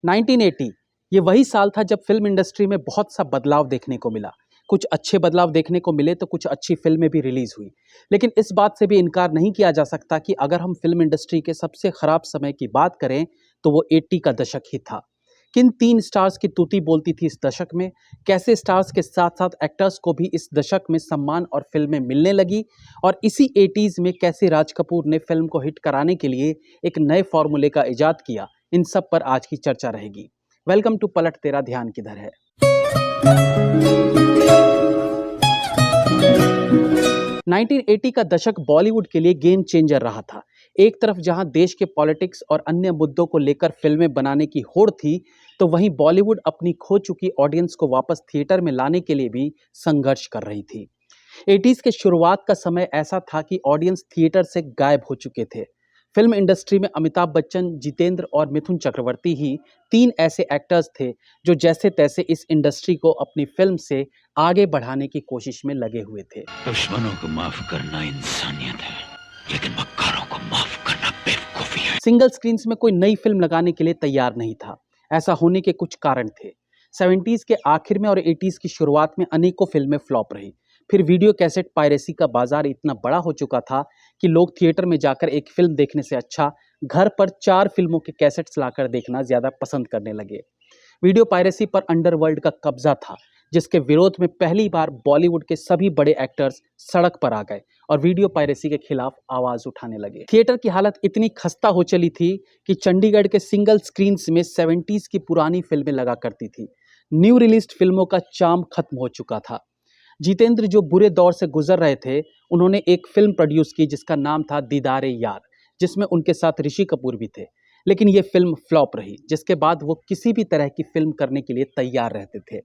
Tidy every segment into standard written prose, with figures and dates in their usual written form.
1980 ये वही साल था जब फिल्म इंडस्ट्री में बहुत सा बदलाव देखने को मिला। कुछ अच्छे बदलाव देखने को मिले तो कुछ अच्छी फिल्में भी रिलीज हुई। लेकिन इस बात से भी इनकार नहीं किया जा सकता कि अगर हम फिल्म इंडस्ट्री के सबसे खराब समय की बात करें तो वो 80 का दशक ही था। किन तीन स्टार्स की तूती बोलती थी इस दशक में, कैसे स्टार्स के साथ साथ एक्टर्स को भी इस दशक में सम्मान और फिल्में मिलने लगी, और इसी 80s में कैसे राज कपूर ने फिल्म को हिट कराने के लिए एक नए फॉर्मूले का इजाद किया, इन सब पर आज की चर्चा रहेगी। वेलकम टू पलट तेरा ध्यान किधर है। नाइनटीन 1980 का दशक बॉलीवुड के लिए गेम चेंजर रहा था। एक तरफ जहां देश के पॉलिटिक्स और अन्य मुद्दों को लेकर फिल्में बनाने की होड़ थी, तो वहीं बॉलीवुड अपनी खो चुकी ऑडियंस को वापस थिएटर में लाने के लिए भी संघर्ष कर रही थी। 80s के शुरुआत का समय ऐसा था कि ऑडियंस थिएटर से गायब हो चुके थे। फिल्म इंडस्ट्री में अमिताभ बच्चन, जितेंद्र और मिथुन चक्रवर्ती ही तीन ऐसे एक्टर्स थे जो जैसे तैसे इस इंडस्ट्री को अपनी फिल्म से आगे बढ़ाने की कोशिश में लगे हुए थे। दुश्मनों को माफ करना इंसानियत है, लेकिन मक्कारों को माफ करना बेवकूफी है। सिंगल स्क्रीन्स में कोई नई फिल्म लगाने के लिए तैयार नहीं था। ऐसा होने के कुछ कारण थे। 70s के आखिर में और 80s की शुरुआत में अनेकों फिल्में फ्लॉप रही। फिर वीडियो कैसेट पायरेसी का बाजार इतना बड़ा हो चुका था कि लोग थिएटर में जाकर एक फिल्म देखने से अच्छा घर पर 4 फिल्मों के कैसेट्स लाकर देखना ज्यादा पसंद करने लगे। वीडियो पायरेसी पर अंडरवर्ल्ड का कब्जा था, जिसके विरोध में पहली बार बॉलीवुड के सभी बड़े एक्टर्स सड़क पर आ गए और वीडियो पायरेसी के खिलाफ आवाज उठाने लगे। थिएटर की हालत इतनी खस्ता हो चली थी कि चंडीगढ़ के सिंगल स्क्रीन्स में 70s की पुरानी फिल्में लगा करती थी। न्यू रिलीज्ड फिल्मों का चार्म खत्म हो चुका था। जितेंद्र जो बुरे दौर से गुजर रहे थे, उन्होंने एक फिल्म प्रोड्यूस की जिसका नाम था दीदारे यार, जिसमें उनके साथ ऋषि कपूर भी थे। लेकिन ये फिल्म फ्लॉप रही, जिसके बाद वो किसी भी तरह की फिल्म करने के लिए तैयार रहते थे।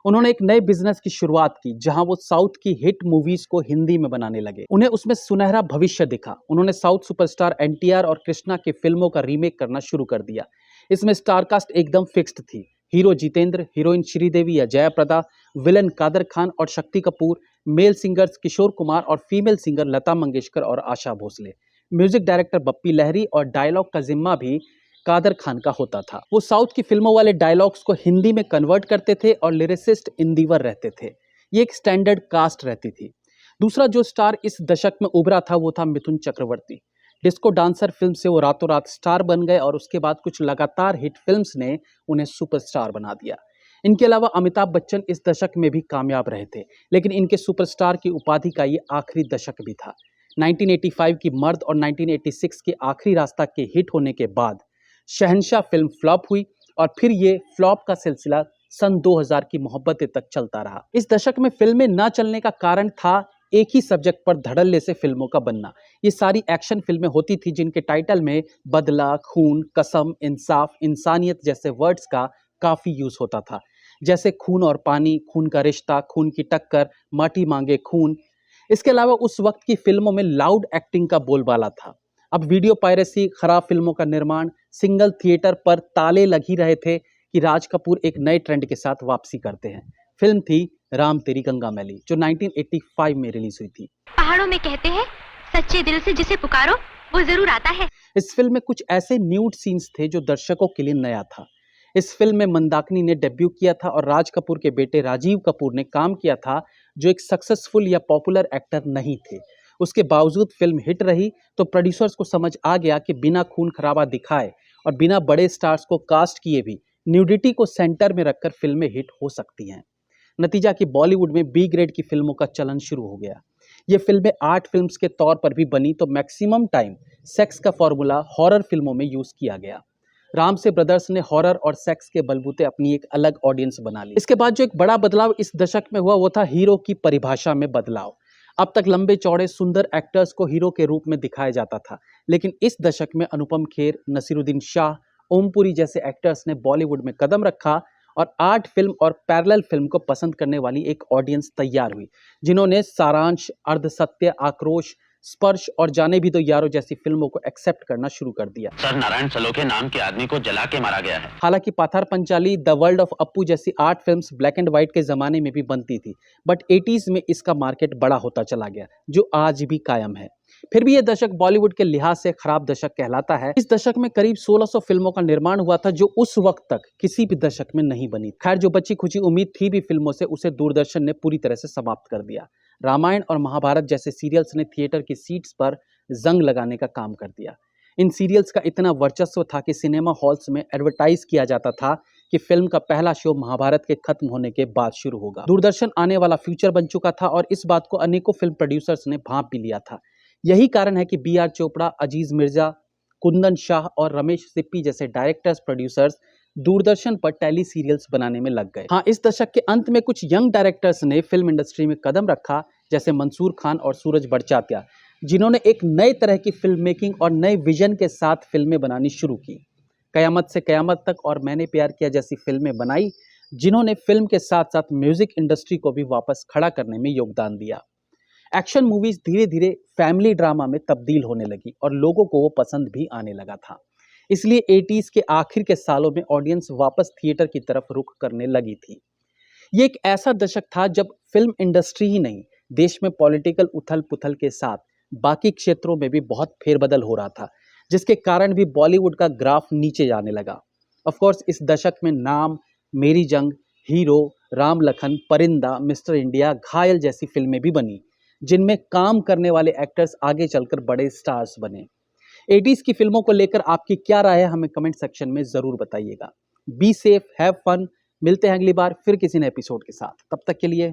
उन्होंने एक नए बिजनेस की शुरुआत की जहां वो साउथ की हिट मूवीज को हिंदी में बनाने लगे। उन्हें उसमें सुनहरा भविष्य दिखा। उन्होंने साउथ सुपरस्टार एनटीआर और कृष्णा की फिल्मों का रीमेक करना शुरू कर दिया। इसमें स्टारकास्ट एकदम फिक्स्ड थी। हीरो जितेंद्र, हीरोइन श्रीदेवी या जयाप्रदा, विलन कादर खान और शक्ति कपूर, मेल सिंगर्स किशोर कुमार और फीमेल सिंगर लता मंगेशकर और आशा भोसले, म्यूजिक डायरेक्टर बप्पी लहरी और डायलॉग का जिम्मा भी कादर खान का होता था। वो साउथ की फिल्मों वाले डायलॉग्स को हिंदी में कन्वर्ट करते थे और लिरिसिस्ट इंदिवर रहते थे। ये एक स्टैंडर्ड कास्ट रहती थी। दूसरा जो स्टार इस दशक में उभरा था वो था Mithun Chakraborty. Disco dancer film से वो रातों रात स्टार बन गए और उसके बाद कुछ लगातार हिट फिल्म्स ने उन्हें सुपरस्टार बना दिया। इनके अलावा अमिताभ बच्चन इस दशक में भी कामयाब रहे थे, लेकिन इनके सुपरस्टार की उपाधि का ये आखिरी दशक भी था। 1985 की मर्द और 1986 के आखिरी रास्ता के हिट होने के बाद शहंशाह फिल्म फ्लॉप हुई और फिर ये फ्लॉप का सिलसिला सन 2000 की मोहब्बतें तक चलता रहा। इस दशक में फिल्में ना चलने का कारण था एक ही सब्जेक्ट पर धड़ल्ले से फिल्मों का बनना। ये सारी एक्शन फिल्में होती थी जिनके टाइटल में बदला, खून, कसम, इंसाफ, इंसानियत जैसे वर्ड्स का काफी यूज होता था। जैसे खून और पानी, खून का रिश्ता, खून की टक्कर, माटी मांगे खून। इसके अलावा उस वक्त की फिल्मों में लाउड एक्टिंग का बोलबाला था। अब वीडियो पायरेसी, खराब फिल्मों का निर्माण, सिंगल थिएटर पर ताले लग ही रहे थे कि राज कपूर एक नए ट्रेंड के साथ वापसी करते हैं। फिल्म थी राम तेरी गंगा मैली, जो 1985 में रिलीज हुई थी। पहाड़ों में कहते हैं सच्चे दिल से जिसे पुकारो वो जरूर आता है। इस फिल्म में कुछ ऐसे न्यूड सीन्स थे जो दर्शकों के लिए नया था। इस फिल्म में मंदाकिनी ने डेब्यू किया था और राज कपूर के बेटे राजीव कपूर ने काम किया था, जो एक सक्सेसफुल या पॉपुलर एक्टर नहीं थे। उसके बावजूद फिल्म हिट रही तो प्रोड्यूसर्स को समझ आ गया कि बिना खून खराबा दिखाए और बिना बड़े स्टार्स को कास्ट किए भी न्यूडिटी को सेंटर में रखकर फिल्में हिट हो सकती हैं। नतीजा कि बॉलीवुड में बी ग्रेड की फिल्मों का चलन शुरू हो गया। ये फिल्में आर्ट फिल्म्स के तौर पर भी बनी तो मैक्सिमम टाइम सेक्स का फॉर्मूला हॉरर फिल्मों में यूज किया गया। राम से ब्रदर्स ने हॉरर और सेक्स के बलबूते अपनी एक अलग ऑडियंस बना ली। इसके बाद जो एक बड़ा बदलाव इस दशक में हुआ वो था हीरो की परिभाषा में बदलाव। अब तक लंबे चौड़े सुंदर एक्टर्स को हीरो के रूप में दिखाया जाता था, लेकिन इस दशक में अनुपम खेर, नसीरुद्दीन शाह, ओमपुरी जैसे एक्टर्स ने बॉलीवुड में कदम रखा और आर्ट फिल्म और पैरेलल फिल्म को पसंद करने वाली एक ऑडियंस तैयार हुई, जिन्होंने सारांश, अर्धसत्य, आक्रोश, स्पर्श और जाने भी दो यारो जैसी फिल्मों को एक्सेप्ट करना शुरू कर दिया। सर नारायण सलोखे नाम के आदमी को जला के मारा गया है। हालांकि Pather Panchali, the world of Apu जैसी art films black and white के जमाने में भी बनती थी, बट 80s में इसका मार्केट बड़ा होता चला गया, जो आज भी कायम है। फिर भी यह दशक बॉलीवुड के लिहाज से खराब दशक कहलाता है। इस दशक में करीब 1600 फिल्मों का निर्माण हुआ था, जो उस वक्त तक किसी भी दशक में नहीं बनी। खैर, जो बची खुची उम्मीद थी भी फिल्मों से, उसे दूरदर्शन ने पूरी तरह से समाप्त कर दिया। रामायण और महाभारत जैसे सीरियल्स ने थिएटर की सीट्स पर जंग लगाने का काम कर दिया। इन सीरियल्स का इतना वर्चस्व था कि सिनेमा हॉल्स में एडवर्टाइज किया जाता था कि फिल्म का पहला शो महाभारत के खत्म होने के बाद शुरू होगा। दूरदर्शन आने वाला फ्यूचर बन चुका था और इस बात को अनेकों फिल्म प्रोड्यूसर्स ने भांप भी लिया था। यही कारण है कि B.R. चोपड़ा, अजीज मिर्जा, कुंदन शाह और रमेश सिप्पी जैसे डायरेक्टर्स, प्रोड्यूसर्स दूरदर्शन पर टेली सीरियल्स बनाने में लग गए। हाँ, इस दशक के अंत में कुछ यंग डायरेक्टर्स ने फिल्म इंडस्ट्री में कदम रखा, जैसे मंसूर खान और सूरज बड़चात्या, जिन्होंने एक नए तरह की फिल्म मेकिंग और नए विजन के साथ फिल्में बनानी शुरू की। कयामत से कयामत तक और मैंने प्यार किया जैसी फिल्में बनाई, जिन्होंने फिल्म के साथ साथ म्यूजिक इंडस्ट्री को भी वापस खड़ा करने में योगदान दिया। एक्शन मूवीज धीरे धीरे फैमिली ड्रामा में तब्दील होने लगी और लोगों को वो पसंद भी आने लगा था। इसलिए 80s के आखिर के सालों में ऑडियंस वापस थिएटर की तरफ रुख करने लगी थी। ये एक ऐसा दशक था जब फिल्म इंडस्ट्री ही नहीं, देश में पॉलिटिकल उथल पुथल के साथ बाकी क्षेत्रों में भी बहुत फेरबदल हो रहा था, जिसके कारण भी बॉलीवुड का ग्राफ नीचे जाने लगा। ऑफ कोर्स इस दशक में नाम, मेरी जंग, हीरो, राम लखन, परिंदा, मिस्टर इंडिया, घायल जैसी फिल्में भी बनी, जिनमें काम करने वाले एक्टर्स आगे चलकर बड़े स्टार्स बने। 80s की फिल्मों को लेकर आपकी क्या राय है, हमें कमेंट सेक्शन में जरूर बताइएगा। Be safe, have fun. मिलते हैं अगली बार फिर किसी नए एपिसोड के साथ। तब तक के लिए